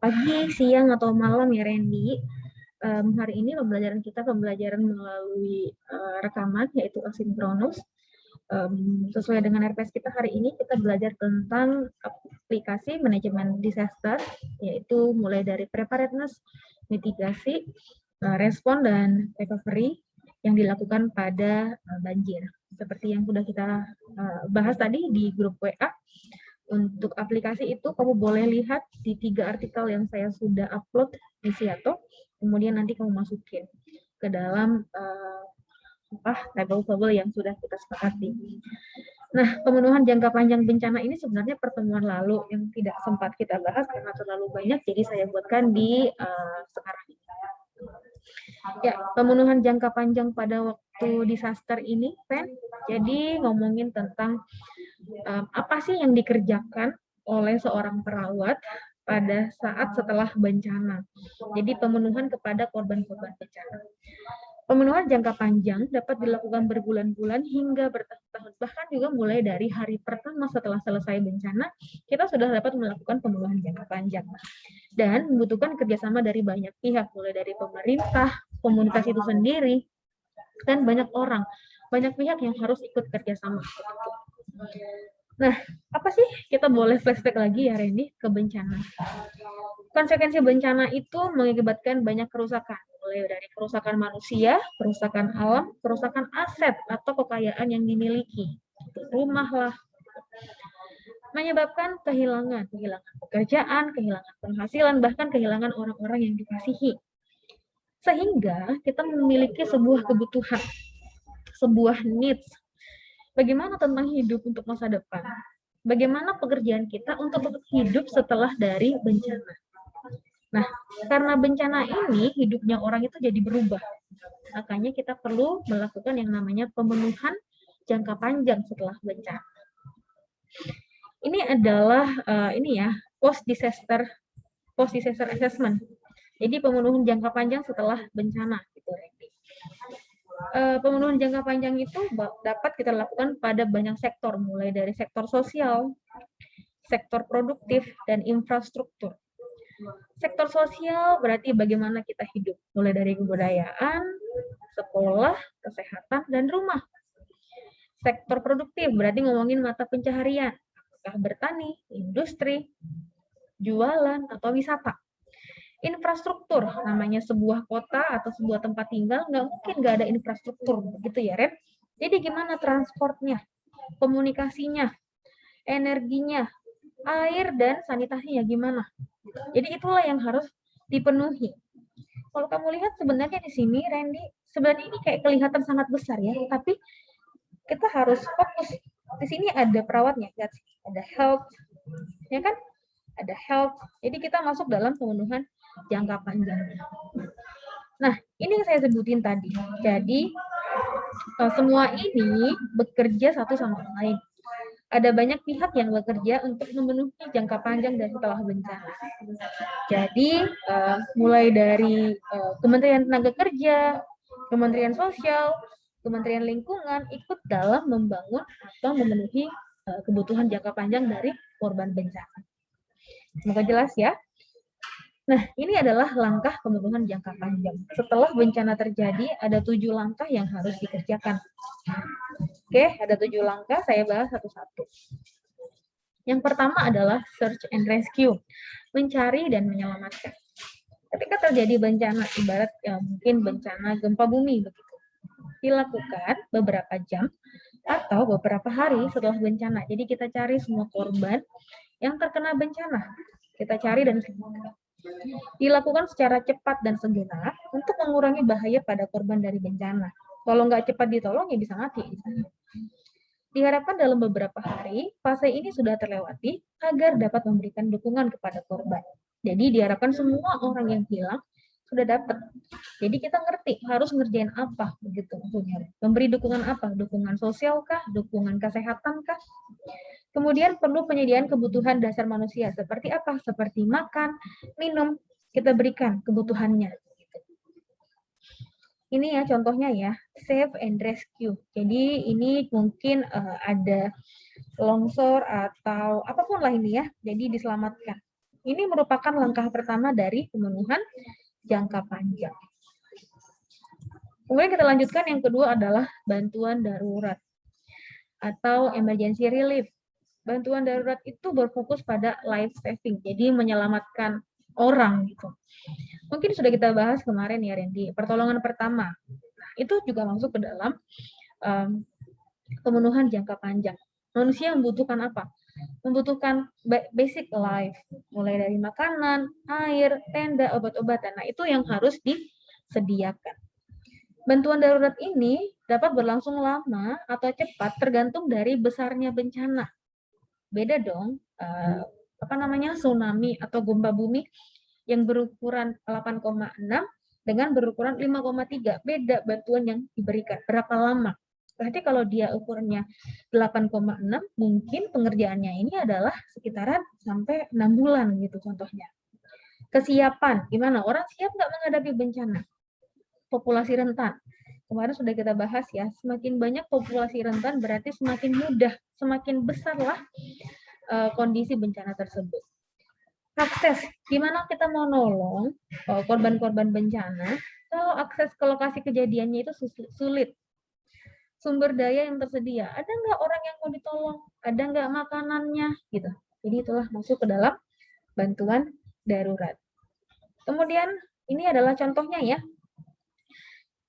pagi, siang, atau malam ya Randy. Hari ini pembelajaran kita pembelajaran melalui rekaman yaitu asinkronus. Sesuai dengan RPS kita hari ini kita belajar tentang aplikasi manajemen disaster, yaitu mulai dari preparedness, mitigasi, respon, dan recovery yang dilakukan pada banjir. Seperti yang sudah kita bahas tadi di grup WA, untuk aplikasi itu kamu boleh lihat di 3 artikel yang saya sudah upload di Siato, kemudian nanti kamu masukin ke dalam tabel-tabel yang sudah kita sepakati. Nah, pemenuhan jangka panjang bencana ini sebenarnya pertemuan lalu yang tidak sempat kita bahas karena terlalu banyak, jadi saya buatkan di sekarang ini. Ya, pemenuhan jangka panjang pada waktu disaster ini, Pen. Jadi ngomongin tentang apa sih yang dikerjakan oleh seorang perawat pada saat setelah bencana. Jadi pemenuhan kepada korban-korban bencana. Pemenuhan jangka panjang dapat dilakukan berbulan-bulan hingga bertahun-tahun, bahkan juga mulai dari hari pertama setelah selesai bencana, kita sudah dapat melakukan pemenuhan jangka panjang. Dan membutuhkan kerjasama dari banyak pihak, mulai dari pemerintah, komunitas itu sendiri, dan banyak orang, banyak pihak yang harus ikut kerjasama. Nah, apa sih kita boleh flashback lagi ya Randy ke bencana? Konsekuensi bencana itu mengakibatkan banyak kerusakan, mulai dari kerusakan manusia, kerusakan alam, kerusakan aset atau kekayaan yang dimiliki, rumah lah, menyebabkan kehilangan pekerjaan, kehilangan penghasilan, bahkan kehilangan orang-orang yang dikasihi. Sehingga kita memiliki sebuah kebutuhan, sebuah needs. Bagaimana tentang hidup untuk masa depan? Bagaimana pekerjaan kita untuk hidup setelah dari bencana? Nah, karena bencana ini hidupnya orang itu jadi berubah. Makanya kita perlu melakukan yang namanya pemenuhan jangka panjang setelah bencana. Ini adalah post disaster assessment. Jadi pemenuhan jangka panjang setelah bencana gitu. Pemenuhan jangka panjang itu dapat kita lakukan pada banyak sektor, mulai dari sektor sosial, sektor produktif, dan infrastruktur. Sektor sosial berarti bagaimana kita hidup, mulai dari kebudayaan, sekolah, kesehatan, dan rumah. Sektor produktif berarti ngomongin mata pencaharian, apakah bertani, industri, jualan, atau wisata. Infrastruktur, namanya sebuah kota atau sebuah tempat tinggal, nggak mungkin nggak ada infrastruktur, gitu ya, Ren? Jadi gimana transportnya, komunikasinya, energinya, air dan sanitasinya gimana? Jadi itulah yang harus dipenuhi. Kalau kamu lihat sebenarnya di sini, Randy, sebenarnya ini kayak kelihatan sangat besar ya, tapi kita harus fokus. Di sini ada perawatnya, ada health, ya kan? Ada health. Jadi kita masuk dalam pemenuhan jangka panjang. Nah, ini yang saya sebutin tadi. Jadi semua ini bekerja satu sama lain. Ada banyak pihak yang bekerja untuk memenuhi jangka panjang dan setelah bencana. Jadi mulai dari Kementerian Tenaga Kerja, Kementerian Sosial, Kementerian Lingkungan ikut dalam membangun atau memenuhi kebutuhan jangka panjang dari korban bencana. Semoga jelas ya. Nah, ini adalah langkah pemenuhan jangka panjang. Setelah bencana terjadi, ada 7 langkah yang harus dikerjakan. Oke, ada 7 langkah, saya bahas satu-satu. Yang pertama adalah search and rescue, mencari dan menyelamatkan. Ketika terjadi bencana, ibarat mungkin bencana gempa bumi begitu, dilakukan beberapa jam atau beberapa hari setelah bencana. Jadi kita cari semua korban yang terkena bencana. Kita cari dan dilakukan secara cepat dan segenap untuk mengurangi bahaya pada korban dari bencana. Kalau nggak cepat ditolong, ya bisa mati. Diharapkan dalam beberapa hari, fase ini sudah terlewati agar dapat memberikan dukungan kepada korban. Jadi diharapkan semua orang yang hilang sudah dapat. Jadi kita ngerti harus ngerjain apa begitu maksudnya. Memberi dukungan apa? Dukungan sosial kah? Dukungan kesehatan kah? Kemudian perlu penyediaan kebutuhan dasar manusia. Seperti apa? Seperti makan, minum, kita berikan kebutuhannya. Ini ya contohnya ya, save and rescue. Jadi ini mungkin ada longsor atau apapun lah ini ya, jadi diselamatkan. Ini merupakan langkah pertama dari pemenuhan jangka panjang. Kemudian kita lanjutkan yang kedua adalah bantuan darurat atau emergency relief. Bantuan darurat itu berfokus pada life saving, jadi menyelamatkan orang gitu. Mungkin sudah kita bahas kemarin ya Randy, pertolongan pertama. Nah, itu juga masuk ke dalam pemenuhan jangka panjang. Manusia membutuhkan apa? Membutuhkan basic life, mulai dari makanan, air, tenda, obat-obatan. Nah, itu yang harus disediakan. Bantuan darurat ini dapat berlangsung lama atau cepat tergantung dari besarnya bencana. Beda dong, tsunami atau gempa bumi yang berukuran 8,6 dengan berukuran 5,3. Beda bantuan yang diberikan. Berapa lama? Berarti kalau dia ukurannya 8,6, mungkin pengerjaannya ini adalah sekitaran sampai 6 bulan gitu contohnya. Kesiapan, gimana? Orang siap nggak menghadapi bencana? Populasi rentan. Kemarin sudah kita bahas ya, semakin banyak populasi rentan berarti semakin mudah, semakin besarlah kondisi bencana tersebut. Akses, gimana kita mau nolong korban-korban bencana kalau akses ke lokasi kejadiannya itu sulit. Sumber daya yang tersedia, ada nggak orang yang mau ditolong, ada nggak makanannya, gitu. Jadi itulah masuk ke dalam bantuan darurat. Kemudian ini adalah contohnya ya,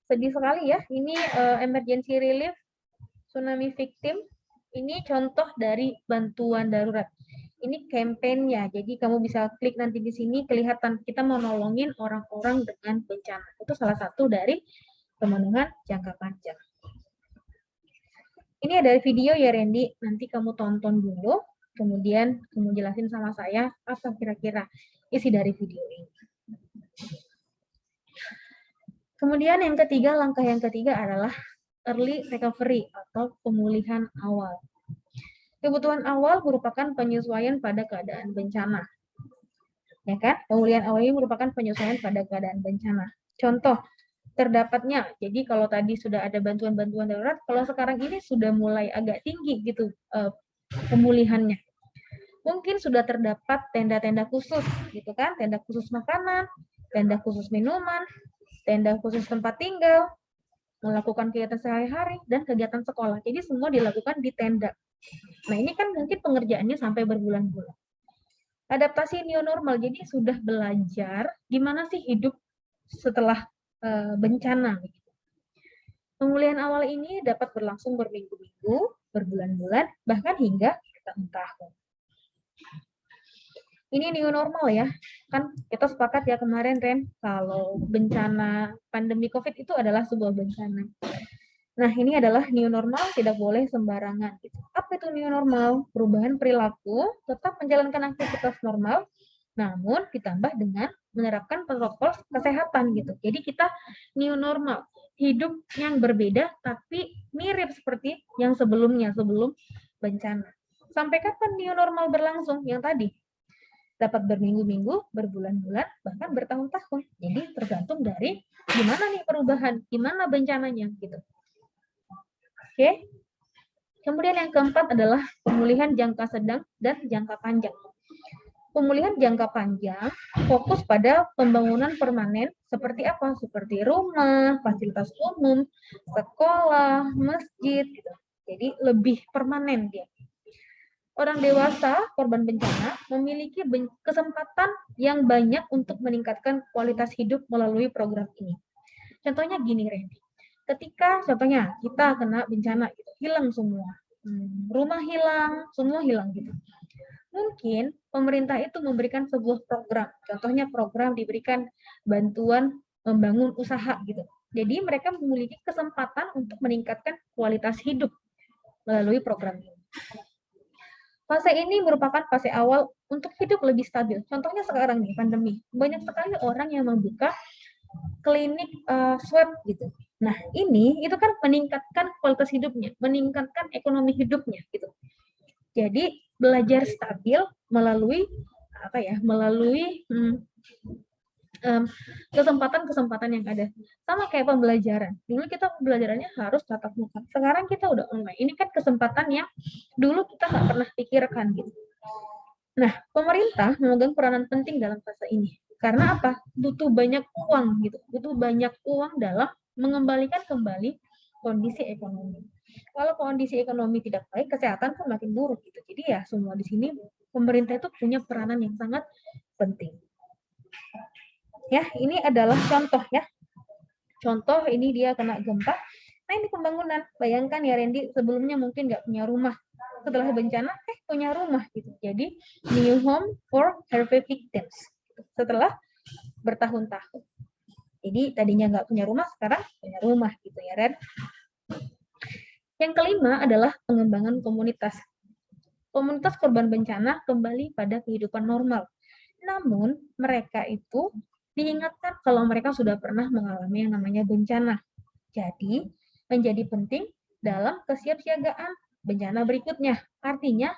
sedih sekali ya, ini emergency relief tsunami victim, ini contoh dari bantuan darurat. Ini kampanyenya, jadi kamu bisa klik nanti di sini, kelihatan kita mau nolongin orang-orang dengan bencana. Itu salah satu dari pemenuhan jangka panjang. Ini ada video ya Randy, nanti kamu tonton dulu, kemudian kamu jelasin sama saya apa kira-kira isi dari video ini. Kemudian yang ketiga, langkah yang ketiga adalah early recovery atau pemulihan awal. Kebutuhan awal merupakan penyesuaian pada keadaan bencana. Ya kan? Pemulihan awal ini merupakan penyesuaian pada keadaan bencana. Contoh, terdapatnya, jadi kalau tadi sudah ada bantuan-bantuan darurat, kalau sekarang ini sudah mulai agak tinggi gitu pemulihannya. Mungkin sudah terdapat tenda-tenda khusus gitu kan, tenda khusus makanan, tenda khusus minuman, tenda khusus tempat tinggal, melakukan kegiatan sehari-hari, dan kegiatan sekolah. Jadi semua dilakukan di tenda. Nah, ini kan mungkin pengerjaannya sampai berbulan-bulan. Adaptasi new normal, jadi sudah belajar gimana sih hidup setelah bencana. Pemulihan awal ini dapat berlangsung berminggu-minggu, berbulan-bulan, bahkan hingga tahun-tahun. Ini new normal ya, kan kita sepakat ya kemarin Ren, kalau bencana pandemi COVID itu adalah sebuah bencana. Nah, ini adalah new normal, tidak boleh sembarangan. Apa itu new normal? Perubahan perilaku, tetap menjalankan aktivitas normal, namun ditambah dengan menerapkan protokol kesehatan gitu. Jadi kita new normal, hidup yang berbeda tapi mirip seperti yang sebelumnya, sebelum bencana. Sampai kapan new normal berlangsung? Yang tadi dapat berminggu-minggu, berbulan-bulan, bahkan bertahun-tahun. Jadi tergantung dari gimana nih perubahan, gimana bencananya gitu. Oke. Kemudian yang keempat adalah pemulihan jangka sedang dan jangka panjang. Pemulihan jangka panjang fokus pada pembangunan permanen seperti apa? Seperti rumah, fasilitas umum, sekolah, masjid. Jadi lebih permanen dia. Orang dewasa, korban bencana, memiliki kesempatan yang banyak untuk meningkatkan kualitas hidup melalui program ini. Contohnya gini, Randy. Ketika contohnya kita kena bencana, gitu, hilang semua. Rumah hilang, semua hilang gitu. Mungkin pemerintah itu memberikan sebuah program, contohnya program diberikan bantuan membangun usaha gitu. Jadi mereka memiliki kesempatan untuk meningkatkan kualitas hidup melalui program ini. Fase ini merupakan fase awal untuk hidup lebih stabil. Contohnya sekarang nih pandemi, banyak sekali orang yang membuka klinik swab gitu. Nah ini itu kan meningkatkan kualitas hidupnya, meningkatkan ekonomi hidupnya gitu. Jadi belajar stabil melalui apa ya? Melalui kesempatan-kesempatan yang ada. Sama kayak pembelajaran. Dulu kita pembelajarannya harus tatap muka. Sekarang kita udah online. Ini kan kesempatan yang dulu kita nggak pernah pikirkan gitu. Nah, pemerintah memegang peranan penting dalam fase ini. Karena apa? Butuh banyak uang gitu. Butuh banyak uang dalam mengembalikan kembali kondisi ekonomi. Kalau kondisi ekonomi tidak baik, kesehatan pun makin buruk gitu. Jadi ya semua di sini pemerintah itu punya peranan yang sangat penting. Ya, ini adalah contoh ya. Contoh ini dia kena gempa. Nah ini pembangunan. Bayangkan ya Randy, sebelumnya mungkin nggak punya rumah. Setelah bencana, punya rumah gitu. Jadi new home for earthquake victims. Setelah bertahun-tahun. Jadi tadinya nggak punya rumah, sekarang punya rumah gitu ya Ren. Yang kelima adalah pengembangan komunitas. Komunitas korban bencana kembali pada kehidupan normal. Namun mereka itu diingatkan kalau mereka sudah pernah mengalami yang namanya bencana. Jadi menjadi penting dalam kesiapsiagaan bencana berikutnya. Artinya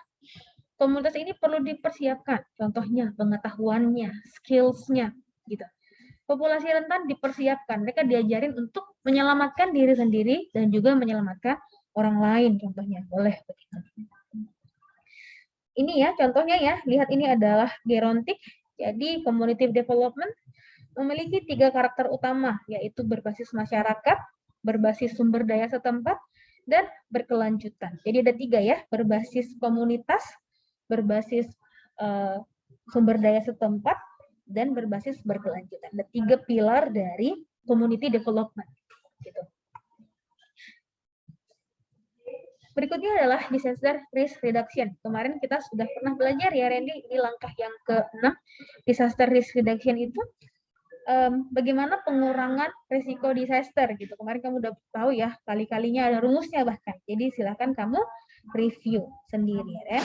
komunitas ini perlu dipersiapkan. Contohnya pengetahuannya, skills-nya gitu. Populasi rentan dipersiapkan. Mereka diajarin untuk menyelamatkan diri sendiri dan juga menyelamatkan orang lain. Contohnya boleh begitu. Ini ya contohnya ya. Lihat ini adalah gerontik. Jadi community development memiliki 3 karakter utama, yaitu berbasis masyarakat, berbasis sumber daya setempat, dan berkelanjutan. Jadi ada 3 ya, berbasis komunitas, berbasis uh, sumber daya setempat, dan berbasis berkelanjutan. Ada 3 pilar dari community development. Gitu. Berikutnya adalah disaster risk reduction. Kemarin kita sudah pernah belajar ya Randy di langkah yang ke-6. Disaster risk reduction itu bagaimana pengurangan risiko disaster gitu. Kemarin kamu udah tahu ya, kali-kalinya ada rumusnya bahkan. Jadi silakan kamu review sendiri ya.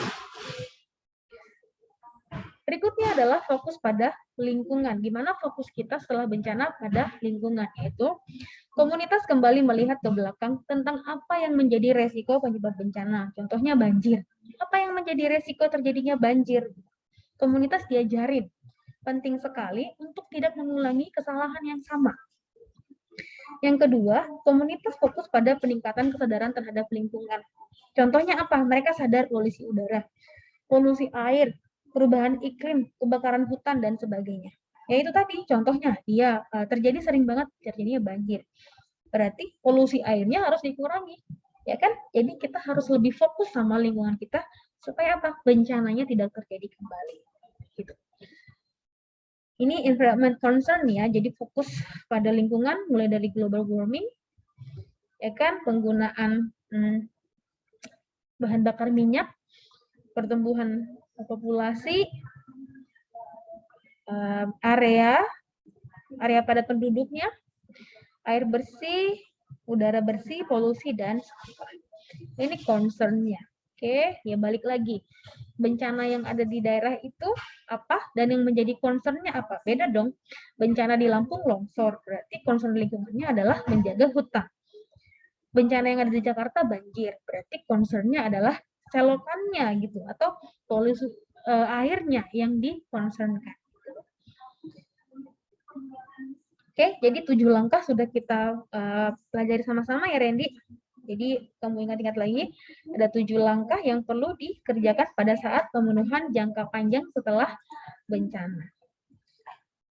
Berikutnya adalah fokus pada lingkungan. Gimana fokus kita setelah bencana pada lingkungan, yaitu komunitas kembali melihat ke belakang tentang apa yang menjadi resiko penyebab bencana. Contohnya banjir. Apa yang menjadi resiko terjadinya banjir? Komunitas diajarin penting sekali untuk tidak mengulangi kesalahan yang sama. Yang kedua, komunitas fokus pada peningkatan kesadaran terhadap lingkungan. Contohnya apa? Mereka sadar polusi udara, polusi air, perubahan iklim, kebakaran hutan, dan sebagainya. Ya itu tadi, contohnya, dia terjadi sering banget terjadinya banjir. Berarti polusi airnya harus dikurangi. Ya kan? Jadi kita harus lebih fokus sama lingkungan kita supaya apa? Bencananya tidak terjadi kembali. Gitu. Ini environment concern ya, jadi fokus pada lingkungan mulai dari global warming, ya kan, penggunaan bahan bakar minyak, pertumbuhan populasi, area padat penduduknya, air bersih, udara bersih, polusi, dan sampah. Ini concern-nya. Oke, ya balik lagi. Bencana yang ada di daerah itu apa dan yang menjadi concern-nya apa? Beda dong. Bencana di Lampung longsor, berarti concern lingkungannya adalah menjaga hutan. Bencana yang ada di Jakarta banjir, berarti concern-nya adalah selokannya gitu atau polusi airnya yang di-concernkan. Oke, jadi 7 langkah sudah kita pelajari sama-sama ya Randy. Jadi kamu ingat-ingat lagi, ada 7 langkah yang perlu dikerjakan pada saat pemenuhan jangka panjang setelah bencana.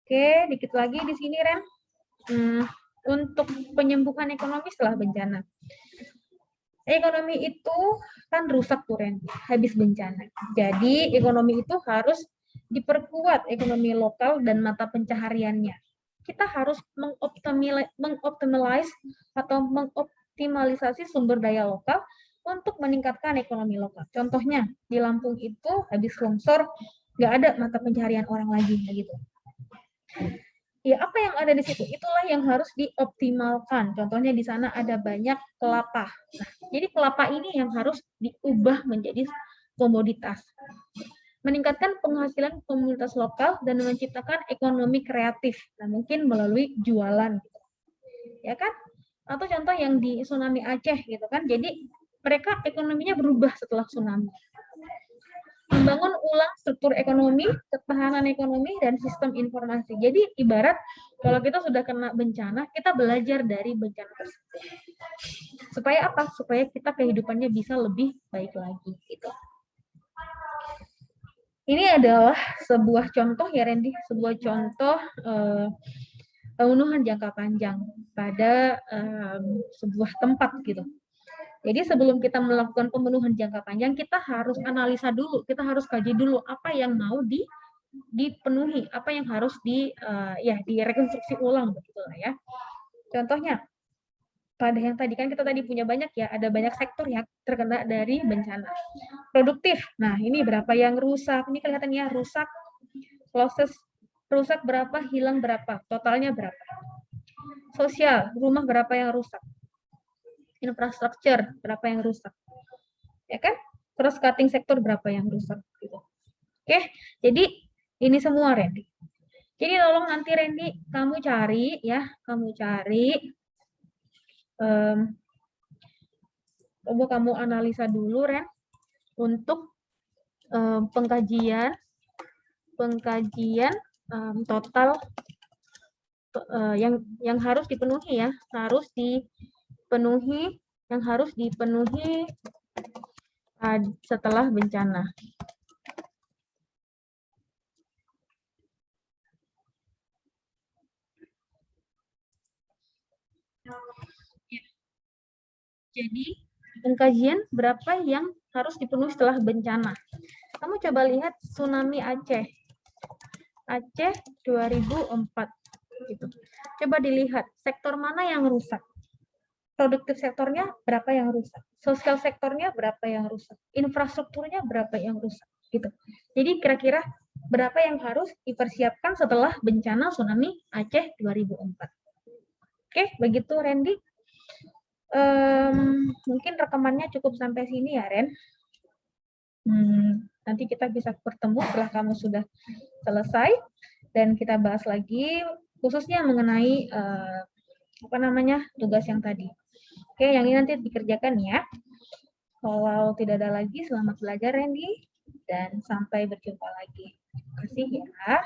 Oke, dikit lagi di sini Ren. Untuk penyembuhan ekonomi setelah bencana. Ekonomi itu kan rusak tuh Ren, habis bencana. Jadi ekonomi itu harus diperkuat ekonomi lokal dan mata pencahariannya. Kita harus mengoptimalize atau mengoptimalisasi sumber daya lokal untuk meningkatkan ekonomi lokal. Contohnya di Lampung itu habis longsor nggak ada mata pencaharian orang lagi gitu. Ya apa yang ada di situ itulah yang harus dioptimalkan. Contohnya di sana ada banyak kelapa. Nah, jadi kelapa ini yang harus diubah menjadi komoditas. Meningkatkan penghasilan komunitas lokal dan menciptakan ekonomi kreatif. Nah, mungkin melalui jualan gitu. Ya kan? Atau contoh yang di tsunami Aceh gitu kan. Jadi mereka ekonominya berubah setelah tsunami. Membangun ulang struktur ekonomi, ketahanan ekonomi, dan sistem informasi. Jadi ibarat kalau kita sudah kena bencana, kita belajar dari bencana tersebut. Supaya apa? Supaya kita kehidupannya bisa lebih baik lagi. Gitu. Ini adalah sebuah contoh ya Randy, sebuah contoh pembunuhan jangka panjang pada sebuah tempat gitu. Jadi sebelum kita melakukan pembunuhan jangka panjang, kita harus analisa dulu, kita harus kaji dulu apa yang mau dipenuhi, apa yang harus direkonstruksi ulang begitu lah ya. Contohnya, pada yang tadi kan kita tadi punya banyak ya, ada banyak sektor yang terkena dari bencana. Produktif, nah ini berapa yang rusak, ini kelihatan ya, rusak, losses, rusak berapa, hilang berapa, totalnya berapa. Sosial, rumah berapa yang rusak, infrastruktur berapa yang rusak, ya kan? Terus cutting sektor berapa yang rusak gitu. Oke, jadi ini semua Randy. Jadi tolong nanti Randy kamu cari ya, coba kamu analisa dulu Ren untuk pengkajian total yang harus dipenuhi ya, yang harus dipenuhi setelah bencana. Jadi pengkajian berapa yang harus dipenuhi setelah bencana. Kamu coba lihat tsunami Aceh 2004 gitu. Coba dilihat sektor mana yang rusak. Produktif sektornya berapa yang rusak. Sosial sektornya berapa yang rusak. Infrastrukturnya berapa yang rusak gitu. Jadi kira-kira berapa yang harus dipersiapkan setelah bencana tsunami Aceh 2004. Oke, begitu Randy. Mungkin rekamannya cukup sampai sini ya, Ren. Nanti kita bisa bertemu setelah kamu sudah selesai dan kita bahas lagi khususnya mengenai tugas yang tadi. Oke, yang ini nanti dikerjakan ya. Kalau tidak ada lagi, selamat belajar Randy dan sampai berjumpa lagi. Terima kasih ya.